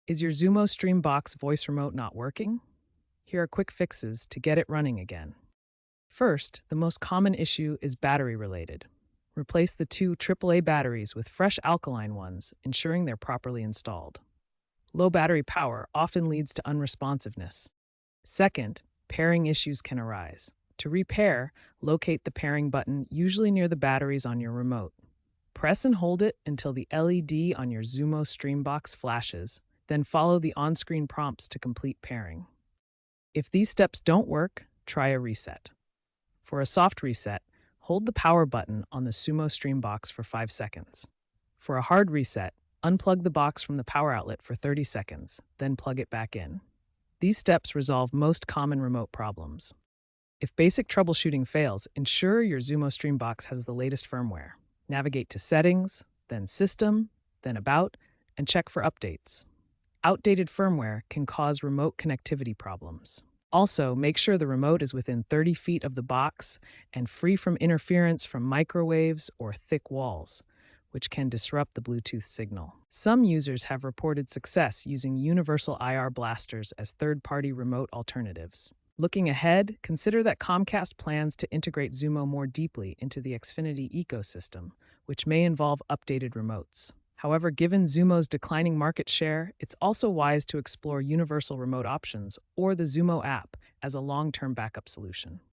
Is your Xumo Streambox voice remote not working? Here are quick fixes to get it running again. First, the most common issue is battery related. Replace the two AAA batteries with fresh alkaline ones, ensuring they're properly installed. Low battery power often leads to unresponsiveness. Second, pairing issues can arise. To repair, locate the pairing button, usually near the batteries on your remote. Press and hold it until the LED on your Xumo Streambox flashes, then follow the on-screen prompts to complete pairing. If these steps don't work, try a reset. For a soft reset, hold the power button on the Xumo Streambox for 5 seconds. For a hard reset, unplug the box from the power outlet for 30 seconds, then plug it back in. These steps resolve most common remote problems. If basic troubleshooting fails, ensure your Xumo Streambox has the latest firmware. Navigate to Settings, then System, then About, and check for updates. Outdated firmware can cause remote connectivity problems. Also, make sure the remote is within 30 feet of the box and free from interference from microwaves or thick walls, which can disrupt the Bluetooth signal. Some users have reported success using universal IR blasters as third-party remote alternatives. Looking ahead, consider that Comcast plans to integrate Xumo more deeply into the Xfinity ecosystem, which may involve updated remotes. However, given Xumo's declining market share, it's also wise to explore universal remote options or the Xumo app as a long-term backup solution.